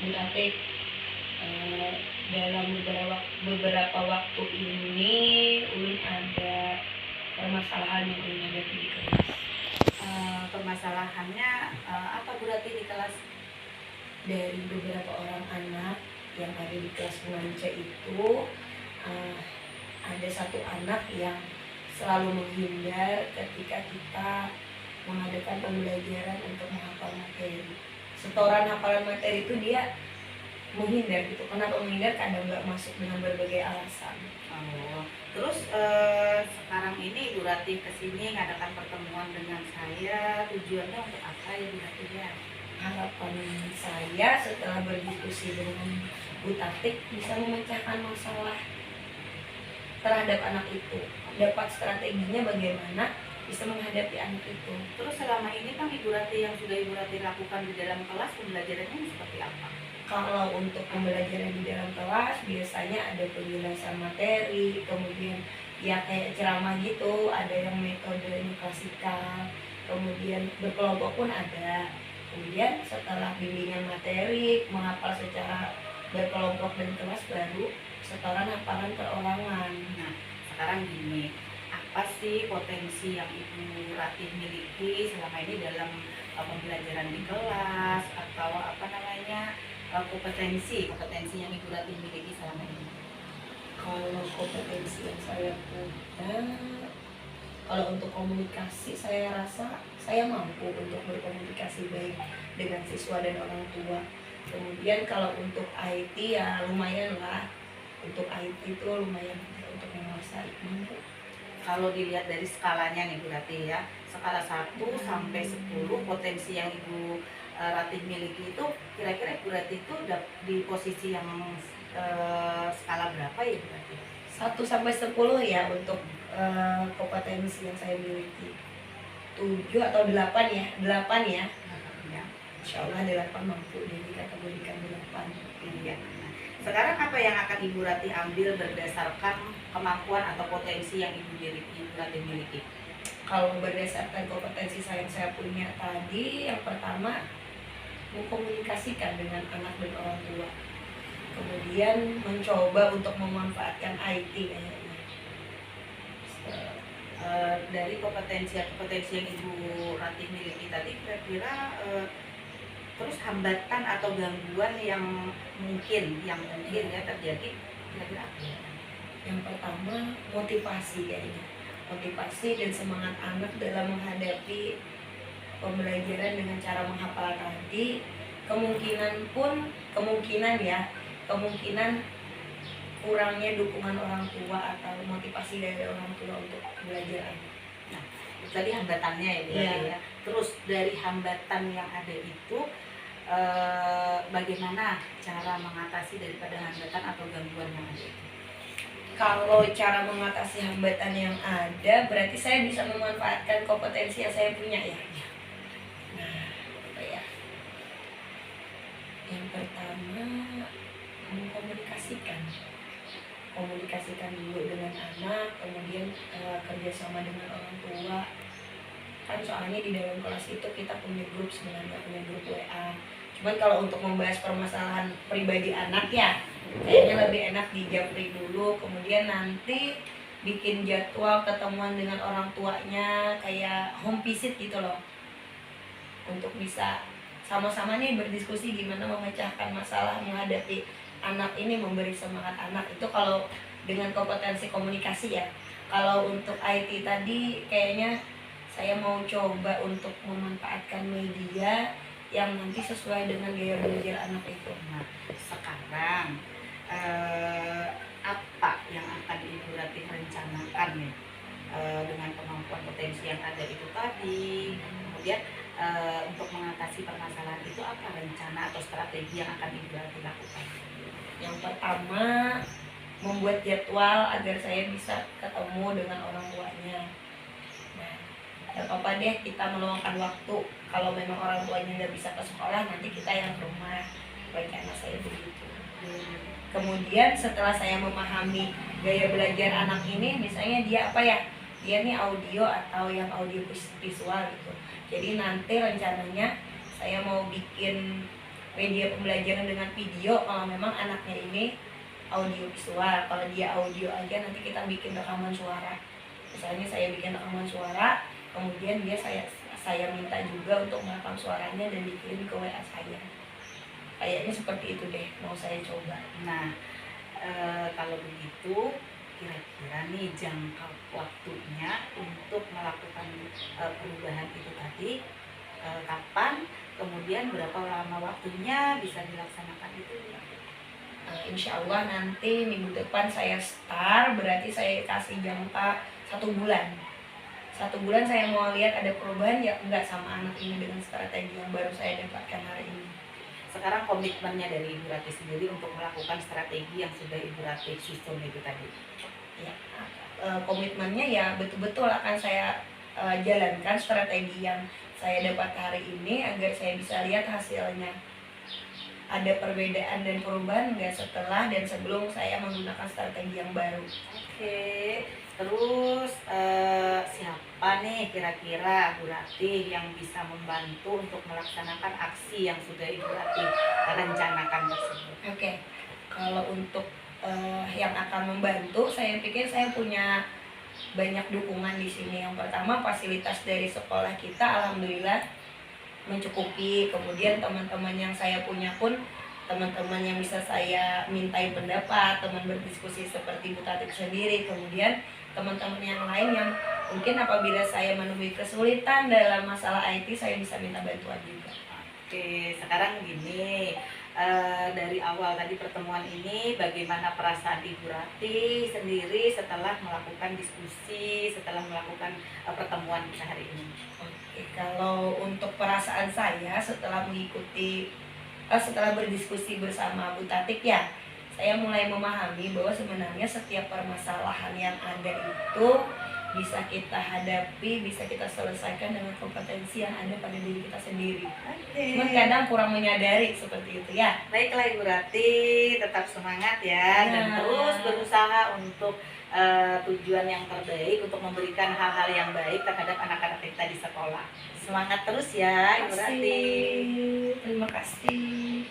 Berarti dalam beberapa waktu ini Ulun ada permasalahan yang Ulun hadapi di kelas. Permasalahannya apa berarti di kelas? Dari beberapa orang anak yang ada di kelas Menganca itu, ada satu anak yang selalu menghindar ketika kita mengadakan pembelajaran untuk menghafal materi. Setoran hafalan materi itu dia menghindar gitu. Kenapa menghindar? Kadang nggak masuk dengan berbagai alasan. Terus sekarang ini Ibu Ratih kesini ngadakan pertemuan dengan saya, tujuannya untuk apa ya Ibu Ratih ya? Harapan saya setelah berdiskusi dengan Bu Tatik bisa memecahkan masalah terhadap anak itu, dapat strateginya bagaimana bisa menghadapi anak itu. Terus selama ini Bang Ibu Ratih yang sudah Ibu Ratih lakukan di dalam kelas, pembelajarannya seperti apa? Kalau untuk pembelajaran di dalam kelas biasanya ada penjelasan materi, kemudian ya kayak ceramah gitu, ada yang metodenya klasikal, kemudian berkelompok pun ada. Kemudian setelah bimbingan materi, menghafal secara berkelompok dan kelas, baru setoran hafalan perorangan. Nah, sekarang gini, apa sih potensi yang Ibu Ratih miliki selama ini dalam pembelajaran di kelas, atau apa namanya kompetensi yang Ibu Ratih miliki selama ini? Kalau kompetensi yang saya punya, kalau untuk komunikasi saya rasa saya mampu untuk berkomunikasi baik dengan siswa dan orang tua. Kemudian kalau untuk IT ya lumayan lah, untuk IT itu lumayan untuk menguasai, mampu. Kalau dilihat dari skalanya nih Bu Ratih ya, skala 1 sampai 10, potensi yang Ibu Ratih miliki itu kira-kira Ibu Ratih itu di posisi yang skala berapa ya Bu Ratih? 1 sampai 10 ya untuk kompetensi yang saya miliki. 7 atau 8 ya, 8 ya. Ya. Insya Allah 8 mampu dikategorikan 8. Iya. Sekarang apa yang akan Ibu Ratih ambil berdasarkan kemampuan atau potensi yang Ibu Ratih miliki? Kalau berdasarkan kompetensi yang saya punya tadi, yang pertama mengkomunikasikan dengan anak dan orang tua. Kemudian mencoba untuk memanfaatkan IT kayaknya. Dari kompetensi yang Ibu Ratih miliki tadi, kira-kira terus hambatan atau gangguan yang mungkin ya terjadi kira-kira apa ya? Yang pertama motivasi kayaknya, motivasi dan semangat anak dalam menghadapi pembelajaran dengan cara menghafal tadi. Kemungkinan kurangnya dukungan orang tua atau motivasi dari orang tua untuk belajar. Nah, itu tadi hambatannya ya, ya. Terus dari hambatan yang ada itu bagaimana cara mengatasi daripada hambatan atau gangguan yang ada itu? Kalau cara mengatasi hambatan yang ada, berarti saya bisa memanfaatkan kompetensi yang saya punya ya. Nah, apa ya? Yang pertama komunikasikan dulu dengan anak, kemudian kerjasama dengan orang tua. Kan soalnya di dalam kelas itu kita punya grup, sebenarnya punya grup WA. Cuman kalau untuk membahas permasalahan pribadi anak ya kayaknya lebih enak di Japri dulu, kemudian nanti bikin jadwal ketemuan dengan orang tuanya kayak home visit gitu loh, untuk bisa sama-sama nih berdiskusi gimana memecahkan masalah, menghadapi anak ini, memberi semangat anak. Itu kalau dengan kompetensi komunikasi ya. Kalau untuk IT tadi kayaknya saya mau coba untuk memanfaatkan media yang nanti sesuai dengan gaya belajar anak itu. Nah, sekarang apa yang akan Ibu Ratih rencanakan nih dengan kemampuan potensi yang ada itu tadi, kemudian untuk mengatasi permasalahan itu apa rencana atau strategi yang akan Ibu Ratih lakukan? Yang pertama, membuat jadwal agar saya bisa ketemu dengan orang tuanya. Nah, gak apa-apa deh kita meluangkan waktu. Kalau memang orang tuanya nggak bisa ke sekolah, nanti kita yang ke rumah. Rencana saya begitu. Kemudian setelah saya memahami gaya belajar anak ini, misalnya dia apa ya, dia nih audio atau yang audio visual gitu. Jadi nanti rencananya saya mau bikin media pembelajaran dengan video kalau memang anaknya ini audio visual. Kalau dia audio aja nanti kita bikin rekaman suara. Misalnya saya bikin rekaman suara, kemudian saya minta juga untuk merekam suaranya dan dikirim ke WA saya. Kayaknya seperti itu deh, mau saya coba. Nah, kalau begitu kira-kira nih jangka waktunya untuk melakukan perubahan itu tadi kapan, kemudian berapa lama waktunya bisa dilaksanakan itu? Insya Allah nanti minggu depan saya start, berarti saya kasih jangka 1 bulan. 1 bulan saya mau lihat ada perubahan ya enggak sama anak ini dengan strategi yang baru saya dapatkan hari ini. Sekarang komitmennya dari Ibu Ratih sendiri untuk melakukan strategi yang sudah Ibu Ratih susun itu tadi. Ya, komitmennya ya betul-betul akan saya jalankan strategi yang saya dapat hari ini agar saya bisa lihat hasilnya. Ada perbedaan dan perubahan enggak setelah dan sebelum saya menggunakan strategi yang baru. Oke, terus siapa nih kira-kira Bu Ratih yang bisa membantu untuk melaksanakan aksi yang sudah Ibu Ratih rencanakan tersebut? Oke, kalau untuk yang akan membantu, saya pikir saya punya banyak dukungan di sini. Yang pertama, fasilitas dari sekolah kita alhamdulillah mencukupi. Kemudian teman-teman yang saya punya pun teman-teman yang bisa saya mintai pendapat, teman berdiskusi seperti Bu Tatip sendiri. Kemudian teman-teman yang lain yang mungkin apabila saya menemui kesulitan dalam masalah IT, saya bisa minta bantuan juga. Oke, sekarang gini, dari awal tadi pertemuan ini, bagaimana perasaan Ibu Ratih sendiri setelah melakukan diskusi, setelah melakukan pertemuan kita hari ini? Oke, kalau untuk perasaan saya setelah setelah berdiskusi bersama Bu Tatik ya, saya mulai memahami bahwa sebenarnya setiap permasalahan yang ada itu bisa kita hadapi, bisa kita selesaikan dengan kompetensi yang ada pada diri kita sendiri. Cuman kadang kurang menyadari seperti itu ya. Baiklah Ibu Ratih, tetap semangat ya, dan terus berusaha untuk tujuan yang terbaik, untuk memberikan hal-hal yang baik terhadap anak-anak kita di sekolah. Semangat terus ya Ibu Ratih. Terima kasih.